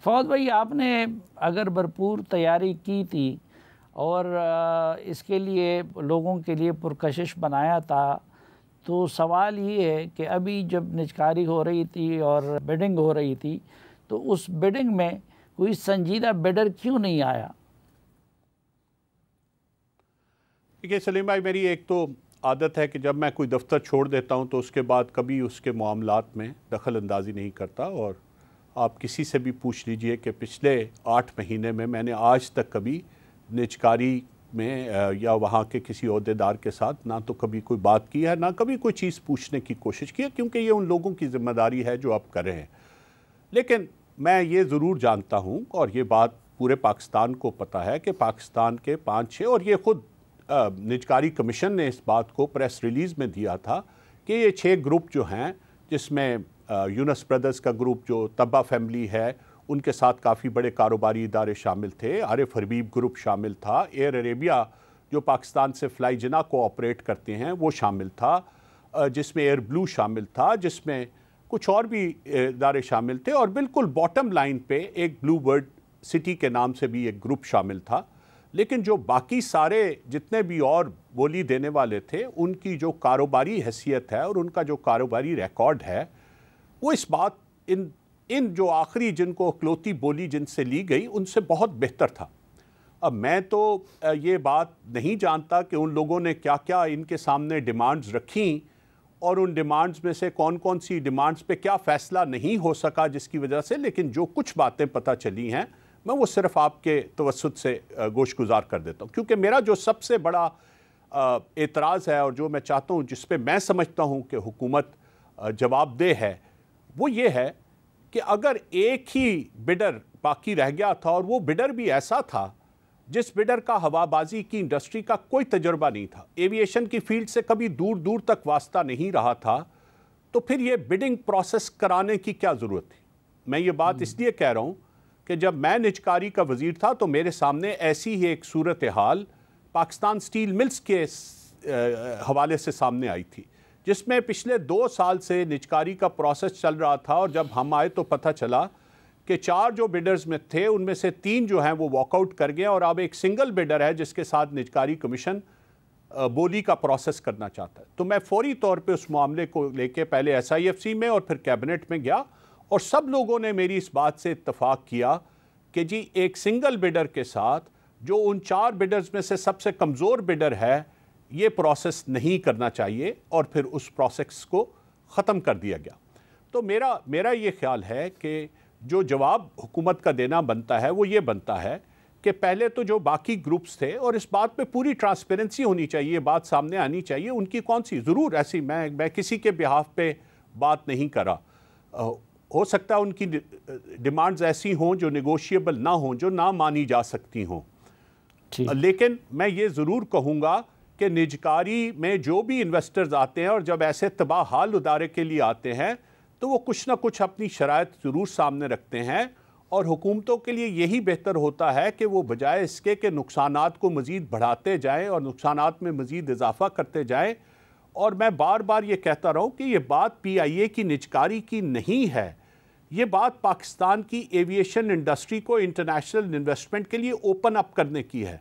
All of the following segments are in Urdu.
فواد بھائی، آپ نے اگر بھرپور تیاری کی تھی اور اس کے لیے لوگوں کے لیے پرکشش بنایا تھا، تو سوال یہ ہے کہ ابھی جب نجکاری ہو رہی تھی اور بیڈنگ ہو رہی تھی تو اس بیڈنگ میں کوئی سنجیدہ بیڈر کیوں نہیں آیا؟ دیکھیے سلیم بھائی، میری ایک تو عادت ہے کہ جب میں کوئی دفتر چھوڑ دیتا ہوں تو اس کے بعد کبھی اس کے معاملات میں دخل اندازی نہیں کرتا، اور آپ کسی سے بھی پوچھ لیجئے کہ پچھلے 8 مہینے میں نے آج تک کبھی نجکاری میں یا وہاں کے کسی عہدیدار کے ساتھ نہ تو کبھی کوئی بات کی ہے، نہ کبھی کوئی چیز پوچھنے کی کوشش کی ہے، کیونکہ یہ ان لوگوں کی ذمہ داری ہے جو آپ کر رہے ہیں۔ لیکن میں یہ ضرور جانتا ہوں، اور یہ بات پورے پاکستان کو پتہ ہے، کہ پاکستان کے 5-6 اور یہ خود نجکاری کمیشن نے اس بات کو پریس ریلیز میں دیا تھا کہ یہ 6 گروپ جو ہیں، جس میں یونس بردرز کا گروپ جو طبہ فیملی ہے، ان کے ساتھ کافی بڑے کاروباری ادارے شامل تھے، عارف حبیب گروپ شامل تھا، ایئر عربیہ جو پاکستان سے فلائی جناح کو آپریٹ کرتے ہیں وہ شامل تھا، جس میں ایئر بلو شامل تھا، جس میں کچھ اور بھی ادارے شامل تھے، اور بالکل باٹم لائن پہ ایک بلو برڈ سٹی کے نام سے بھی ایک گروپ شامل تھا۔ لیکن جو باقی سارے جتنے بھی اور بولی دینے والے تھے، ان کی جو کاروباری حیثیت ہے اور ان کا جو کاروباری ریکارڈ ہے، وہ اس بات ان جو آخری جن کو اکلوتی بولی جن سے لی گئی ان سے بہت بہتر تھا۔ اب میں تو یہ بات نہیں جانتا کہ ان لوگوں نے کیا کیا ان کے سامنے ڈیمانڈز رکھیں، اور ان ڈیمانڈز میں سے کون کون سی ڈیمانڈز پہ کیا فیصلہ نہیں ہو سکا جس کی وجہ سے، لیکن جو کچھ باتیں پتہ چلی ہیں میں وہ صرف آپ کے توسط سے گوش گزار کر دیتا ہوں، کیونکہ میرا جو سب سے بڑا اعتراض ہے اور جو میں چاہتا ہوں، جس پہ میں سمجھتا ہوں کہ حکومت جواب دہ ہے، وہ یہ ہے کہ اگر ایک ہی بڈر باقی رہ گیا تھا، اور وہ بڈر بھی ایسا تھا جس بڈر کا ہوا بازی کی انڈسٹری کا کوئی تجربہ نہیں تھا، ایویشن کی فیلڈ سے کبھی دور دور تک واسطہ نہیں رہا تھا، تو پھر یہ بڈنگ پروسیس کرانے کی کیا ضرورت تھی؟ میں یہ بات اس لیے کہہ رہا ہوں کہ جب میں نجکاری کا وزیر تھا تو میرے سامنے ایسی ہی ایک صورتحال پاکستان سٹیل ملز کے حوالے سے سامنے آئی تھی، جس میں پچھلے 2 سال سے نجکاری کا پروسیس چل رہا تھا، اور جب ہم آئے تو پتہ چلا کہ 4 جو بیڈرز میں تھے ان میں سے 3 جو ہیں وہ واک آؤٹ کر گئے، اور اب ایک سنگل بیڈر ہے جس کے ساتھ نجکاری کمیشن بولی کا پروسیس کرنا چاہتا ہے۔ تو میں فوری طور پہ اس معاملے کو لے کے پہلے SIFC میں اور پھر کیبنٹ میں گیا، اور سب لوگوں نے میری اس بات سے اتفاق کیا کہ جی ایک سنگل بیڈر کے ساتھ جو ان 4 بیڈرز میں سے سب سے کمزور بیڈر ہے، یہ پروسیس نہیں کرنا چاہیے، اور پھر اس پروسیس کو ختم کر دیا گیا۔ تو میرا یہ خیال ہے کہ جو جواب حکومت کا دینا بنتا ہے وہ یہ بنتا ہے کہ پہلے تو جو باقی گروپس تھے، اور اس بات پہ پوری ٹرانسپیرنسی ہونی چاہیے، بات سامنے آنی چاہیے، ان کی کون سی ضرور ایسی میں کسی کے بہاف پہ بات نہیں کرا، ہو سکتا ہے ان کی ڈیمانڈز ایسی ہوں جو نیگوشیبل نہ ہوں، جو نہ مانی جا سکتی ہوں، لیکن میں یہ ضرور کہوں گا کہ نجکاری میں جو بھی انویسٹرز آتے ہیں، اور جب ایسے تباہ حال ادارے کے لیے آتے ہیں تو وہ کچھ نہ کچھ اپنی شرائط ضرور سامنے رکھتے ہیں، اور حکومتوں کے لیے یہی بہتر ہوتا ہے کہ وہ بجائے اس کے کہ نقصانات کو مزید بڑھاتے جائیں اور نقصانات میں مزید اضافہ کرتے جائیں، اور میں بار بار یہ کہتا رہا ہوں کہ یہ بات PIA کی نجکاری کی نہیں ہے، یہ بات پاکستان کی ایویشن انڈسٹری کو انٹرنیشنل انویسٹمنٹ کے لیے اوپن اپ کرنے کی ہے،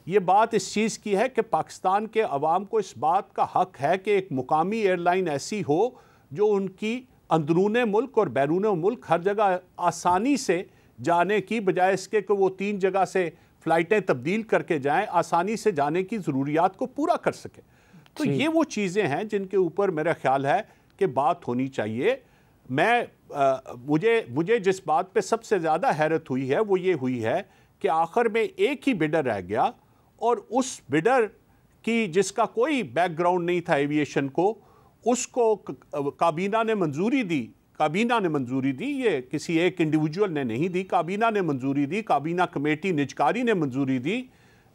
یہ بات اس چیز کی ہے کہ پاکستان کے عوام کو اس بات کا حق ہے کہ ایک مقامی ایئر لائن ایسی ہو جو ان کی اندرون ملک اور بیرون ملک ہر جگہ آسانی سے جانے کی بجائے اس کے کہ وہ 3 جگہ سے فلائٹیں تبدیل کر کے جائیں، آسانی سے جانے کی ضروریات کو پورا کر سکے۔ تو یہ وہ چیزیں ہیں جن کے اوپر میرا خیال ہے کہ بات ہونی چاہیے۔ مجھے جس بات پہ سب سے زیادہ حیرت ہوئی ہے وہ یہ ہوئی ہے کہ آخر میں ایک ہی بڈر رہ گیا، اور اس بڈر کی جس کا کوئی بیک گراؤنڈ نہیں تھا ایویشن کو، اس کو کابینہ نے منظوری دی، یہ کسی ایک انڈیویجول نے نہیں دی، کابینہ نے منظوری دی، کابینہ کمیٹی نجکاری نے منظوری دی،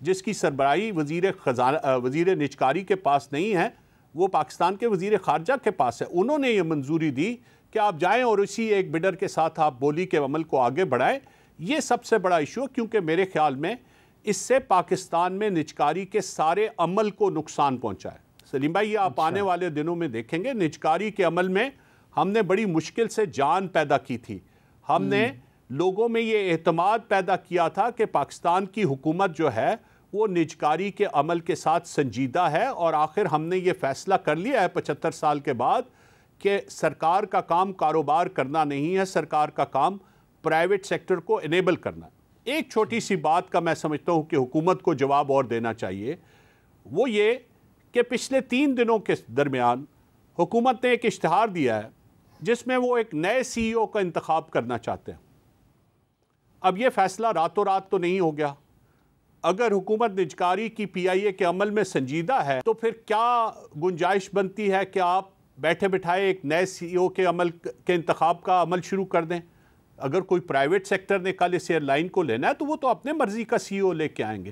جس کی سربراہی وزیر نجکاری کے پاس نہیں ہے، وہ پاکستان کے وزیر خارجہ کے پاس ہے۔ انہوں نے یہ منظوری دی کہ آپ جائیں اور اسی ایک بڈر کے ساتھ آپ بولی کے عمل کو آگے بڑھائیں۔ یہ سب سے بڑا ایشو ہے، کیونکہ میرے خیال میں اس سے پاکستان میں نجکاری کے سارے عمل کو نقصان پہنچا ہے۔ سلیم بھائی، یہ آپ آنے والے دنوں میں دیکھیں گے، نجکاری کے عمل میں ہم نے بڑی مشکل سے جان پیدا کی تھی، ہم نے لوگوں میں یہ اعتماد پیدا کیا تھا کہ پاکستان کی حکومت جو ہے وہ نجکاری کے عمل کے ساتھ سنجیدہ ہے، اور آخر ہم نے یہ فیصلہ کر لیا ہے 75 سال کے بعد کہ سرکار کا کام کاروبار کرنا نہیں ہے، سرکار کا کام پرائیویٹ سیکٹر کو انیبل کرنا ہے۔ ایک چھوٹی سی بات کا میں سمجھتا ہوں کہ حکومت کو جواب اور دینا چاہیے، وہ یہ کہ پچھلے 3 دنوں کے درمیان حکومت نے ایک اشتہار دیا ہے جس میں وہ ایک نئے سی او کا انتخاب کرنا چاہتے ہیں۔ اب یہ فیصلہ راتوں رات تو نہیں ہو گیا۔ اگر حکومت نجکاری کی پی آئی اے کے عمل میں سنجیدہ ہے تو پھر کیا گنجائش بنتی ہے کہ آپ بیٹھے بٹھائے ایک نئے سی او کے انتخاب کا عمل شروع کر دیں؟ اگر کوئی پرائیویٹ سیکٹر نے کل اس ایئر لائن کو لینا ہے تو وہ تو اپنے مرضی کا سی او لے کے آئیں گے۔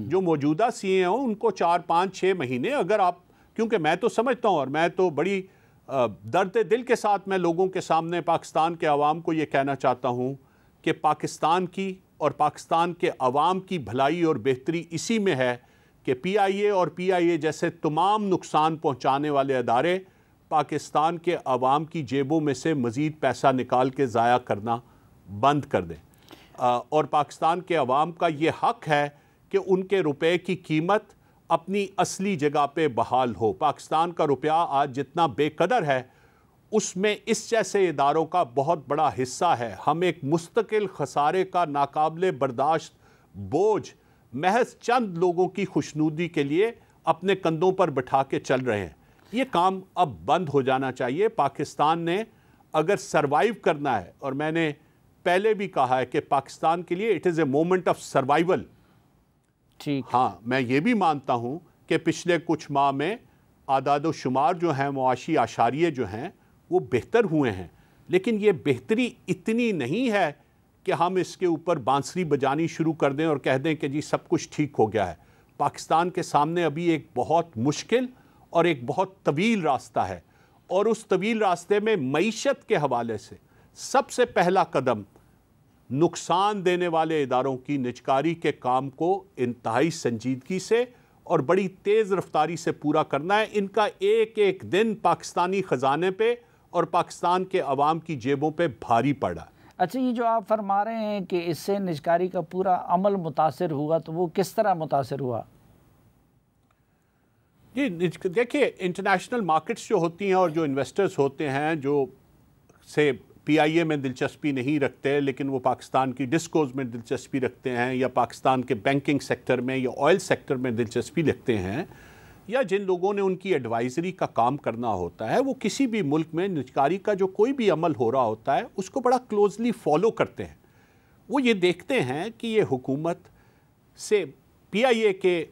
جو موجودہ سی اے ہوں ان کو 4 5 6 مہینے، اگر آپ، کیونکہ میں تو سمجھتا ہوں اور میں تو بڑی درد دل کے ساتھ میں لوگوں کے سامنے پاکستان کے عوام کو یہ کہنا چاہتا ہوں کہ پاکستان کی اور پاکستان کے عوام کی بھلائی اور بہتری اسی میں ہے کہ پی آئی اے اور پی آئی اے جیسے تمام نقصان پہنچانے والے ادارے پاکستان کے عوام کی جیبوں میں سے مزید پیسہ نکال کے ضائع کرنا بند کر دیں، اور پاکستان کے عوام کا یہ حق ہے کہ ان کے روپے کی قیمت اپنی اصلی جگہ پہ بحال ہو۔ پاکستان کا روپیہ آج جتنا بے قدر ہے اس میں اس جیسے اداروں کا بہت بڑا حصہ ہے۔ ہم ایک مستقل خسارے کا ناقابل برداشت بوجھ محض چند لوگوں کی خوشنودی کے لیے اپنے کندھوں پر بٹھا کے چل رہے ہیں۔ یہ کام اب بند ہو جانا چاہیے۔ پاکستان نے اگر سروائیو کرنا ہے، اور میں نے پہلے بھی کہا ہے کہ پاکستان کے لیے it is a moment of survival. ٹھیک، ہاں، میں یہ بھی مانتا ہوں کہ پچھلے کچھ ماہ میں اعداد و شمار جو ہیں، معاشی اشاریے جو ہیں وہ بہتر ہوئے ہیں، لیکن یہ بہتری اتنی نہیں ہے کہ ہم اس کے اوپر بانسری بجانی شروع کر دیں اور کہہ دیں کہ جی سب کچھ ٹھیک ہو گیا ہے۔ پاکستان کے سامنے ابھی ایک بہت مشکل اور ایک بہت طویل راستہ ہے، اور اس طویل راستے میں معیشت کے حوالے سے سب سے پہلا قدم نقصان دینے والے اداروں کی نجکاری کے کام کو انتہائی سنجیدگی سے اور بڑی تیز رفتاری سے پورا کرنا ہے۔ ان کا ایک ایک دن پاکستانی خزانے پہ اور پاکستان کے عوام کی جیبوں پہ بھاری پڑا ہے۔ اچھا، یہ جو آپ فرما رہے ہیں کہ اس سے نجکاری کا پورا عمل متاثر ہوا، تو وہ کس طرح متاثر ہوا؟ جی دیکھیے، انٹرنیشنل مارکیٹس جو ہوتی ہیں اور جو انویسٹرز ہوتے ہیں جو سے پی آئی اے میں دلچسپی نہیں رکھتے لیکن وہ پاکستان کی ڈسکوز میں دلچسپی رکھتے ہیں، یا پاکستان کے بینکنگ سیکٹر میں یا آئل سیکٹر میں دلچسپی رکھتے ہیں، یا جن لوگوں نے ان کی ایڈوائزری کا کام کرنا ہوتا ہے، وہ کسی بھی ملک میں نجکاری کا جو کوئی بھی عمل ہو رہا ہوتا ہے اس کو بڑا کلوزلی فالو کرتے ہیں۔ وہ یہ دیکھتے ہیں کہ یہ حکومت سے پی آئی اے کے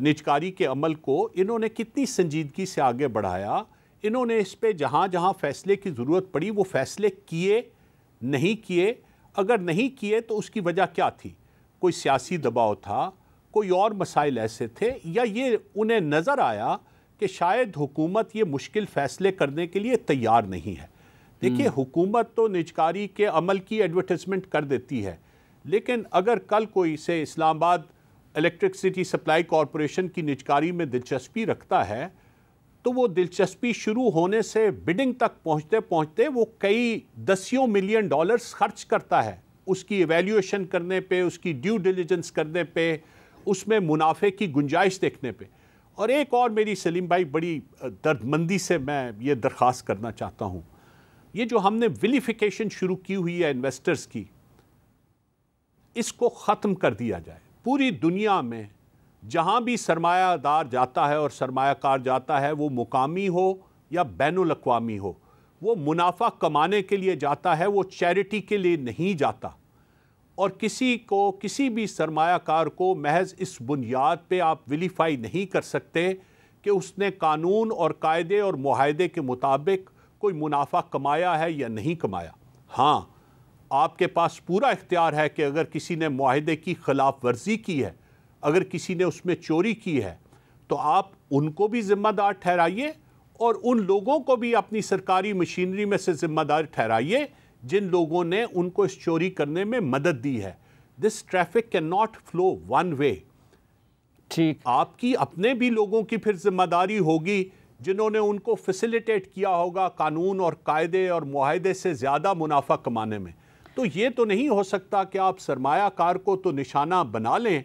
نجکاری کے عمل کو انہوں نے کتنی سنجیدگی سے آگے بڑھایا، انہوں نے اس پہ جہاں جہاں فیصلے کی ضرورت پڑی وہ فیصلے کیے نہیں کیے، اگر نہیں کیے تو اس کی وجہ کیا تھی؟ کوئی سیاسی دباؤ تھا، کوئی اور مسائل ایسے تھے، یا یہ انہیں نظر آیا کہ شاید حکومت یہ مشکل فیصلے کرنے کے لیے تیار نہیں ہے۔ دیکھیے، حکومت تو نجکاری کے عمل کی ایڈورٹائزمنٹ کر دیتی ہے، لیکن اگر کل کوئی سے اسلام آباد الیکٹرکسٹی سپلائی کارپوریشن کی نجکاری میں دلچسپی رکھتا ہے تو وہ دلچسپی شروع ہونے سے بڈنگ تک پہنچتے پہنچتے وہ کئی دسیوں ملین ڈالرز خرچ کرتا ہے اس کی ایویلیویشن کرنے پہ، اس کی ڈیو ڈیلیجنس کرنے پہ، اس میں منافع کی گنجائش دیکھنے پہ۔ اور ایک اور میری سلیم بھائی بڑی دردمندی سے میں یہ درخواست کرنا چاہتا ہوں، یہ جو ہم نے ولیفیکیشن شروع کی ہوئی ہے انویسٹرز کی، اس کو ختم کر دیا جائے۔ پوری دنیا میں جہاں بھی سرمایہ دار جاتا ہے اور سرمایہ کار جاتا ہے، وہ مقامی ہو یا بین الاقوامی ہو، وہ منافع کمانے کے لیے جاتا ہے، وہ چیریٹی کے لیے نہیں جاتا۔ اور کسی بھی سرمایہ کار کو محض اس بنیاد پہ آپ ویلیفائی نہیں کر سکتے کہ اس نے قانون اور قاعدے اور معاہدے کے مطابق کوئی منافع کمایا ہے یا نہیں کمایا۔ ہاں، آپ کے پاس پورا اختیار ہے کہ اگر کسی نے معاہدے کی خلاف ورزی کی ہے، اگر کسی نے اس میں چوری کی ہے، تو آپ ان کو بھی ذمہ دار ٹھہرائیے اور ان لوگوں کو بھی اپنی سرکاری مشینری میں سے ذمہ دار ٹھہرائیے جن لوگوں نے ان کو اس چوری کرنے میں مدد دی ہے۔ This traffic cannot flow one way. ٹھیک، آپ کی اپنے بھی لوگوں کی پھر ذمہ داری ہوگی جنہوں نے ان کو فیسیلیٹیٹ کیا ہوگا قانون اور قاعدے اور معاہدے سے زیادہ منافع کمانے میں۔ تو یہ تو نہیں ہو سکتا کہ آپ سرمایہ کار کو تو نشانہ بنا لیں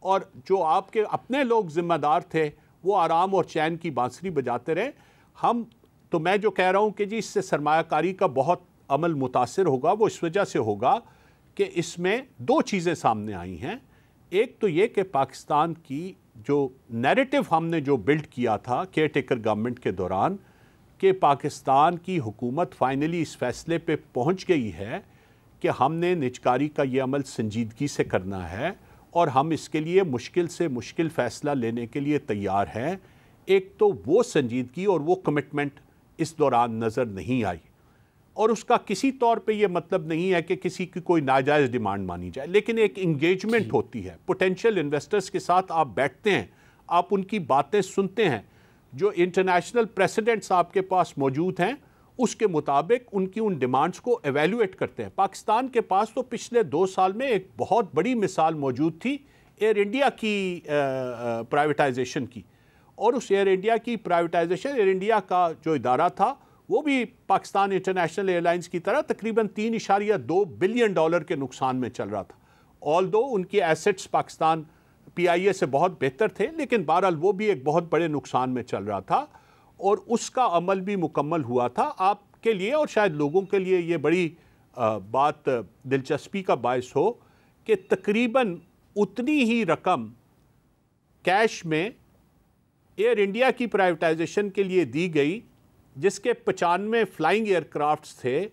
اور جو آپ کے اپنے لوگ ذمہ دار تھے وہ آرام اور چین کی بانسری بجاتے رہے۔ میں جو کہہ رہا ہوں کہ جی اس سے سرمایہ کاری کا بہت عمل متاثر ہوگا، وہ اس وجہ سے ہوگا کہ اس میں دو چیزیں سامنے آئی ہیں۔ ایک تو یہ کہ پاکستان کی جو نیریٹو ہم نے جو بلڈ کیا تھا کیئر ٹیکر گورنمنٹ کے دوران کہ پاکستان کی حکومت فائنلی اس فیصلے پہ پہنچ گئی ہے کہ ہم نے نجکاری کا یہ عمل سنجیدگی سے کرنا ہے اور ہم اس کے لیے مشکل سے مشکل فیصلہ لینے کے لیے تیار ہیں۔ ایک تو وہ سنجیدگی اور وہ کمٹمنٹ اس دوران نظر نہیں آئی، اور اس کا کسی طور پہ یہ مطلب نہیں ہے کہ کسی کی کوئی ناجائز ڈیمانڈ مانی جائے، لیکن ایک انگیجمنٹ ہوتی ہے، پوٹینشیل انویسٹرز کے ساتھ آپ بیٹھتے ہیں، آپ ان کی باتیں سنتے ہیں، جو انٹرنیشنل پریسیڈنٹس آپ کے پاس موجود ہیں اس کے مطابق ان کی ان ڈیمانڈز کو ایویلویٹ کرتے ہیں۔ پاکستان کے پاس تو پچھلے 2 سال میں ایک بہت بڑی مثال موجود تھی ایئر انڈیا کی پرائیویٹائزیشن کی، اور اس ایئر انڈیا کی پرائیویٹائزیشن، ایئر انڈیا کا جو ادارہ تھا وہ بھی پاکستان انٹرنیشنل ایئر لائنز کی طرح تقریباً $3.2 بلین کے نقصان میں چل رہا تھا۔ آلدو ان کی ایسٹس پاکستان پی آئی اے سے بہت بہتر تھے، لیکن بہرحال وہ بھی ایک بہت بڑے نقصان میں چل رہا تھا، اور اس کا عمل بھی مکمل ہوا تھا۔ آپ کے لیے اور شاید لوگوں کے لیے یہ بڑی بات دلچسپی کا باعث ہو کہ تقریباً اتنی ہی رقم کیش میں ایئر انڈیا کی پرائیویٹائزیشن کے لیے دی گئی، جس کے 95 فلائنگ ایئر کرافٹس تھے،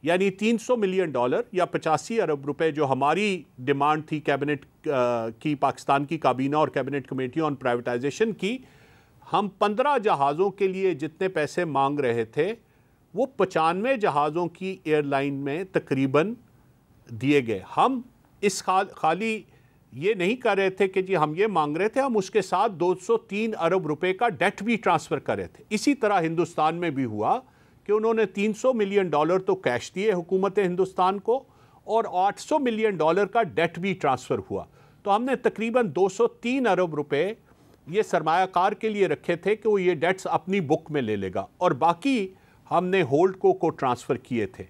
یعنی $300 ملین یا 85 ارب روپے جو ہماری ڈیمانڈ تھی کیبنٹ کی، پاکستان کی کابینہ اور کیبنٹ کمیٹی آن پرائیویٹائزیشن کی۔ ہم 15 جہازوں کے لیے جتنے پیسے مانگ رہے تھے وہ 95 جہازوں کی ایئر لائن میں تقریباً دیے گئے۔ ہم اس خالی یہ نہیں کر رہے تھے کہ جی ہم یہ مانگ رہے تھے، ہم اس کے ساتھ 203 ارب روپے کا ڈیٹ بھی ٹرانسفر کر رہے تھے۔ اسی طرح ہندوستان میں بھی ہوا کہ انہوں نے $300 ملین تو کیش دیے حکومت ہندوستان کو، اور $800 ملین کا ڈیٹ بھی ٹرانسفر ہوا۔ تو ہم نے تقریباً 203 ارب روپے یہ سرمایہ کار کے لیے رکھے تھے کہ وہ یہ ڈیٹس اپنی بک میں لے لے گا، اور باقی ہم نے ہولڈ کو ٹرانسفر کیے تھے۔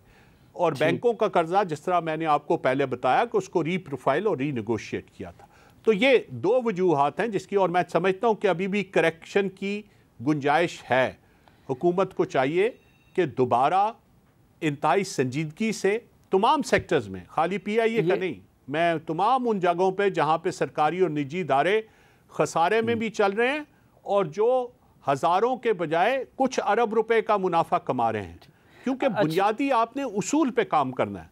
اور بینکوں کا قرضہ جس طرح میں نے آپ کو پہلے بتایا کہ اس کو ری پروفائل اور ری نیگوشیٹ کیا تھا۔ تو یہ 2 وجوہات ہیں جس کی، اور میں سمجھتا ہوں کہ ابھی بھی کریکشن کی گنجائش ہے۔ حکومت کو چاہیے کہ دوبارہ انتہائی سنجیدگی سے تمام سیکٹرز میں، خالی پی آئی اے کا نہیں، میں تمام ان جگہوں پہ جہاں پہ سرکاری اور نجی ادارے خسارے میں بھی چل رہے ہیں اور جو ہزاروں کے بجائے کچھ ارب روپے کا منافع کما رہے ہیں، کیونکہ بنیادی آپ نے اصول پہ کام کرنا ہے۔